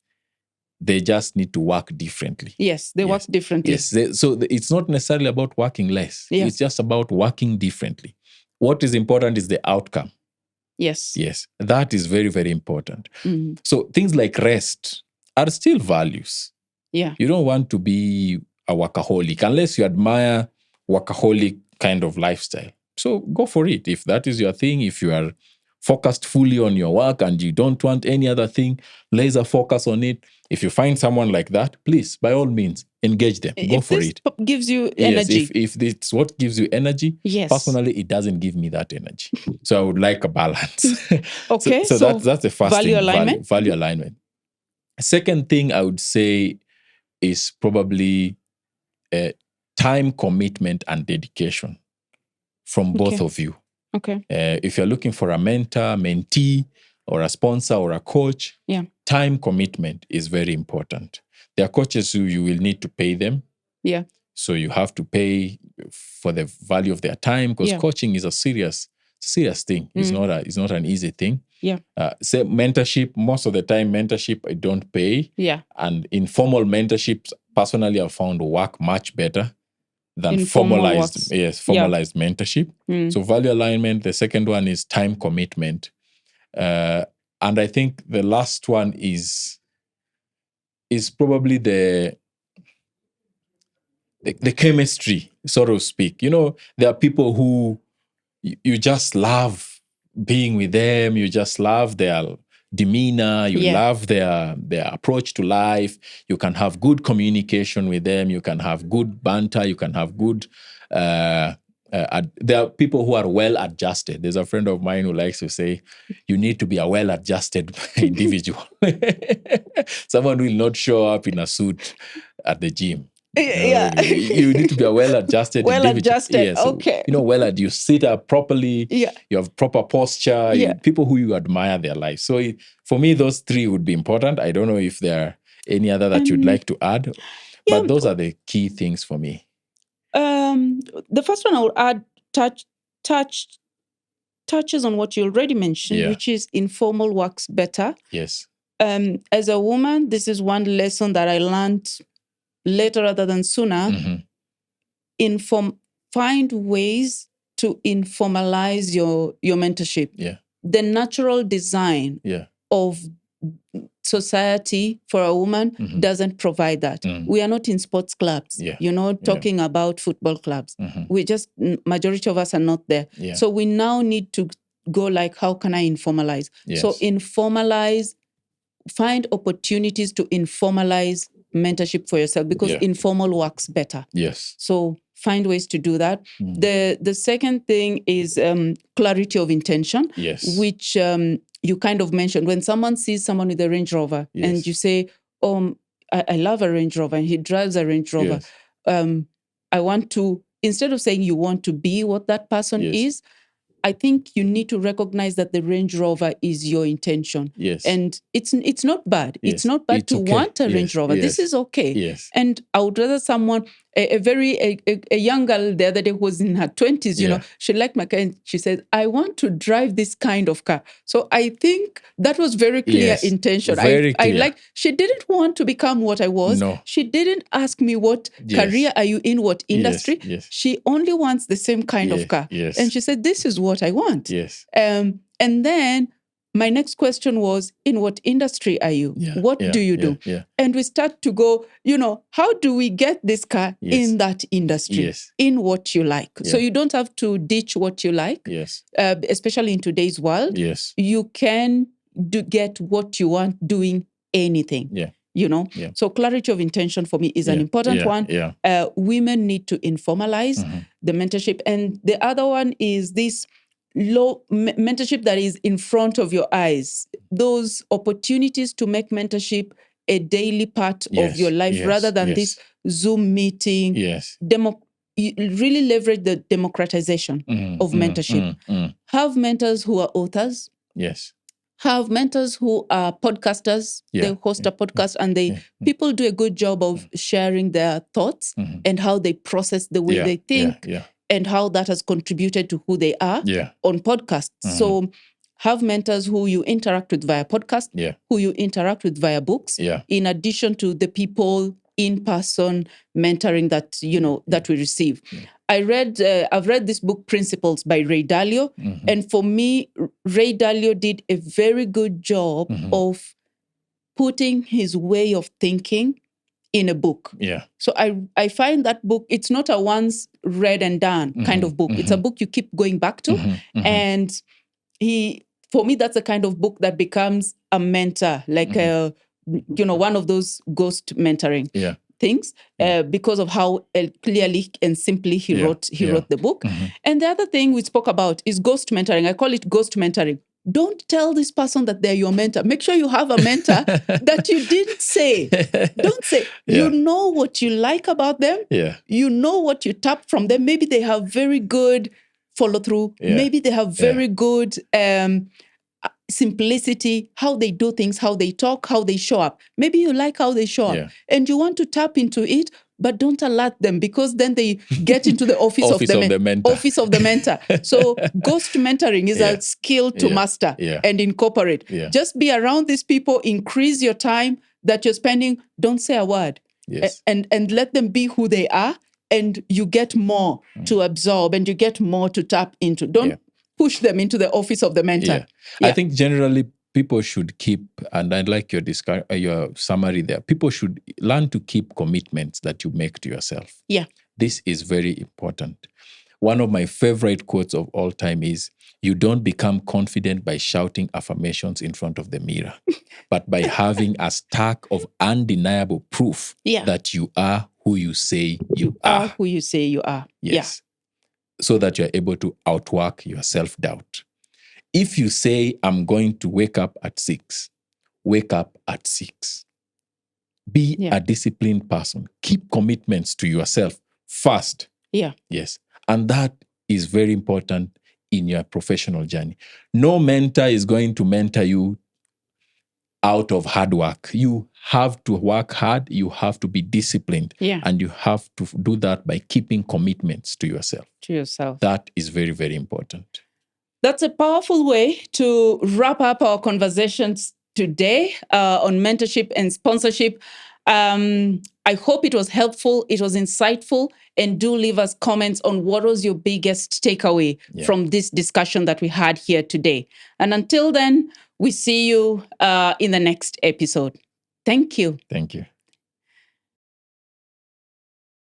S1: They just need to work differently.
S2: Yes, they work differently.
S1: Yes, so it's not necessarily about working less.
S2: Yeah.
S1: It's just about working differently. What is important is the outcome.
S2: Yes.
S1: That is very, very important.
S2: Mm-hmm.
S1: So things like rest are still values.
S2: Yeah.
S1: You don't want to be a workaholic unless you admire workaholic kind of lifestyle. So go for it. If that is your thing, if you are focused fully on your work and you don't want any other thing, laser focus on it. If you find someone like that, please, by all means, engage them. Go for it.
S2: If this gives you energy.
S1: If it's what gives you energy, personally, it doesn't give me that energy. So I would like a balance.
S2: Okay.
S1: So that's the first
S2: value
S1: thing.
S2: Alignment.
S1: Value alignment. Second thing I would say is probably time commitment and dedication from both of you.
S2: Okay.
S1: If you're looking for a mentor, mentee, or a sponsor or a coach, time commitment is very important. There are coaches who you will need to pay them.
S2: Yeah.
S1: So you have to pay for the value of their time because coaching is a serious thing. It's not an easy thing.
S2: Yeah.
S1: Say mentorship, most of the time mentorship I don't pay.
S2: Yeah.
S1: And informal mentorships, personally, I've found work much better than formalized mentorship. So value alignment. The second one is time commitment. And I think the last one is probably the chemistry, so to speak. There are people who you just love being with them. You just love their demeanor. You love their approach to life. You can have good communication with them. You can have good banter. You can have good. There are people who are well adjusted. There's a friend of mine who likes to say, you need to be a well adjusted individual. Someone will not show up in a suit at the gym. You need to be a well-adjusted individual.
S2: Well-adjusted,
S1: yes.
S2: okay.
S1: You sit up properly.
S2: Yeah.
S1: You have proper posture. People who you admire their life. So for me, those three would be important. I don't know if there are any other that you'd like to add, but those are the key things for me.
S2: The first one I would add touches on what you already mentioned, which is informal works better.
S1: Yes.
S2: As a woman, this is one lesson that I learned later rather than sooner. Find ways to informalize your mentorship. The natural design of society for a woman doesn't provide that. We are not in sports clubs, talking about football clubs. We just, majority of us are not there. So we now need to go like, how can I informalize? So find opportunities to informalize mentorship for yourself, because informal works better.
S1: Yes.
S2: So find ways to do that. The second thing is clarity of intention, which you kind of mentioned. When someone sees someone with a Range Rover and you say, oh, I love a Range Rover and he drives a Range Rover. I want to, instead of saying you want to be what that person is, I think you need to recognize that the Range Rover is your intention.
S1: Yes.
S2: And it's not bad. It's not bad to want a Range Rover. This is okay.
S1: Yes.
S2: And I would rather someone, a young girl the other day who was in her 20s, she liked my car and she said, I want to drive this kind of car. So I think that was very clear intention.
S1: Very clear.
S2: She didn't want to become what I was.
S1: No.
S2: She didn't ask me what career are you in, what industry.
S1: Yes.
S2: She only wants the same kind of car.
S1: Yes.
S2: And she said, this is what I want.
S1: Yes.
S2: And then my next question was, in what industry are you? What do you do? And we start to go, how do we get this car in that industry, in what you like? So you don't have to ditch what you like, especially in today's world. You can get what you want doing anything. So clarity of intention for me is an important one. Women need to informalize the mentorship. And the other one is this mentorship that is in front of your eyes. Those opportunities to make mentorship a daily part of your life rather than this Zoom meeting. Really leverage the democratization of mentorship. Have mentors who are authors. Have mentors who are podcasters. They host a podcast and people do a good job of sharing their thoughts and how they process the way they think and how that has contributed to who they are on podcasts. So have mentors who you interact with via podcast, who you interact with via books, in addition to the people in-person mentoring that, that we receive. I've read this book, Principles by Ray Dalio. And for me, Ray Dalio did a very good job of putting his way of thinking in a book. So I find that book, it's not a once read and done kind of book. It's a book you keep going back to. And for me, that's the kind of book that becomes a mentor, like one of those ghost mentoring things, because of how clearly and simply he wrote the book. And the other thing we spoke about is ghost mentoring. I call it ghost mentoring. Don't tell this person that they're your mentor. Make sure you have a mentor that you didn't say. Don't say. You know what you like about them. You know what you tap from them. Maybe they have very good follow through. Maybe they have very good simplicity, how they do things, how they talk, how they show up. Maybe you like how they show up and you want to tap into it, but don't alert them, because then they get into the office of the mentor. Office of the mentor. So ghost mentoring is a skill to master and incorporate. Just be around these people, increase your time that you're spending. Don't say a word and let them be who they are, and you get more to absorb and you get more to tap into. Don't push them into the office of the mentor.
S1: I think generally people should keep, and I like your summary there, people should learn to keep commitments that you make to yourself.
S2: Yeah.
S1: This is very important. One of my favorite quotes of all time is, you don't become confident by shouting affirmations in front of the mirror, but by having a stack of undeniable proof that you are who you say you are.
S2: Who you say you are.
S1: Yes. So that you're able to outwork your self-doubt. If you say, I'm going to wake up at 6, wake up at 6. Be a disciplined person. Keep commitments to yourself first.
S2: Yeah.
S1: Yes. And that is very important in your professional journey. No mentor is going to mentor you out of hard work. You have to work hard. You have to be disciplined.
S2: Yeah.
S1: And you have to do that by keeping commitments to yourself. That is very, very important.
S2: That's a powerful way to wrap up our conversations today on mentorship and sponsorship. I hope it was helpful, it was insightful, and do leave us comments on what was your biggest takeaway from this discussion that we had here today. And until then, we see you in the next episode. Thank you.
S1: Thank you.